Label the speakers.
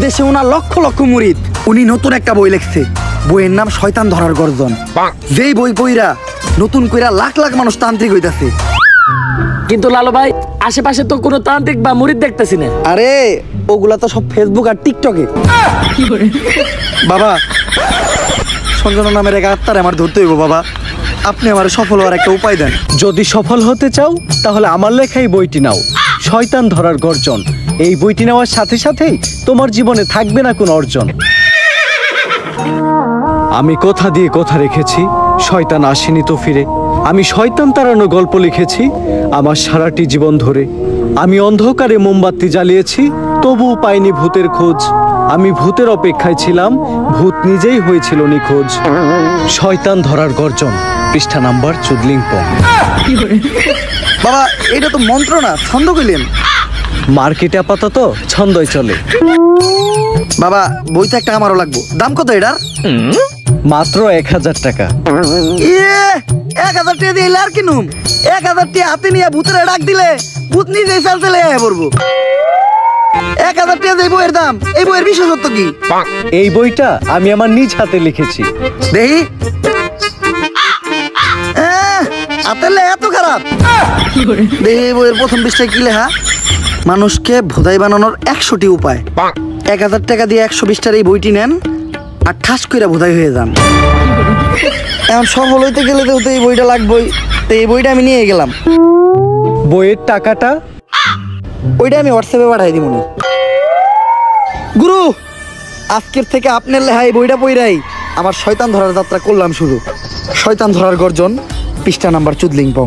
Speaker 1: দেশে ওনার লক্ষ লক্ষ মুরিদ। উনি নতুন একটা বই লিখছে, বইয়ের নাম শয়তান ধরার গর্জন। যেই বই পইরা নতুন কইরা লাখ লাখ মানুষ তান্ত্রিক হইতাছে।
Speaker 2: কিন্তু লালু ভাই, আশেপাশে তো কোনো তান্ত্রিক বা মুরিদ দেখতেছি না।
Speaker 1: আরে ওগুলা তো সব ফেসবুক আর টিকটকে। বাবা, সঞ্জনা নামের এক আত্মারে আমার ধরতে হইব। বাবা, আপনি আমার সফল হওয়ার একটা উপায় দেন।
Speaker 3: যদি সফল হতে চাও তাহলে আমার লেখাই বইটি নাও, শয়তান ধরার গর্জন। এই বইটি নেওয়ার সাথে সাথেই তোমার জীবনে থাকবে না কোনো অর্জন। আমি কথা দিয়ে কথা রেখেছি, শয়তান আসেনি তো ফিরে। আমি শয়তান তাড়ানো গল্প লিখেছি আমার সারাটি জীবন ধরে। আমি অন্ধকারে মোমবাতি জ্বালিয়েছি, তবুও পাইনি ভূতের খোঁজ। আমি ভূতের অপেক্ষায় ছিলাম, ভূত নিজেই হয়েছিল নিখোঁজ। শয়তান ধরার গর্জন, পৃষ্ঠা নাম্বার চুদলিংপং।
Speaker 1: বাবা, এটা তো মন্ত্র না, ছন্দ কইলেন।
Speaker 3: মার্কেটে আপাতত ছন্দই চলে।
Speaker 1: বাবা, বইটা একটা আমারও লাগবো। দাম কত এটার?
Speaker 3: মাত্র 1000 টাকা।
Speaker 1: 1000 টাকা দিয়ে আর কিনুম? 1000 টাকা হাতে নিয়ে ভূতের ডাক দিলে ভূত নিজেই চালতে লেগে পড়বো। 1000 টাকা দিয়ে বইয়ের দাম। এই বইয়ের বিশেষত্ব কি?
Speaker 3: এই বইটা আমি আমার নিজ হাতে লিখেছি।
Speaker 1: দেখি, হাতের লেখা এত খারাপ? দেখি বইয়ের প্রথম পৃষ্ঠায় কি লেখা? মানুষকে ভোদাই বানানোর 100টি উপায়। 1000 টাকা দিয়ে 120 টার এই বইটি নেন আর ঠাস কইরা ভোদাই হয়ে যান। এখন সফল হইতে গেলে তো এই বইটা লাগবেই। তো এই বইটা আমি নিয়ে গেলাম।
Speaker 3: বইয়ের টাকাটা?
Speaker 1: ওইটা আমি হোয়াটসঅ্যাপে পাঠাই দিব। গুরু, আজকের থেকে আপনার লেহাই বইটা পইরাই আমার শয়তান ধরার যাত্রা করলাম শুরু। শয়তান ধরার গর্জন, পৃষ্ঠা নাম্বার চুদলিংপং।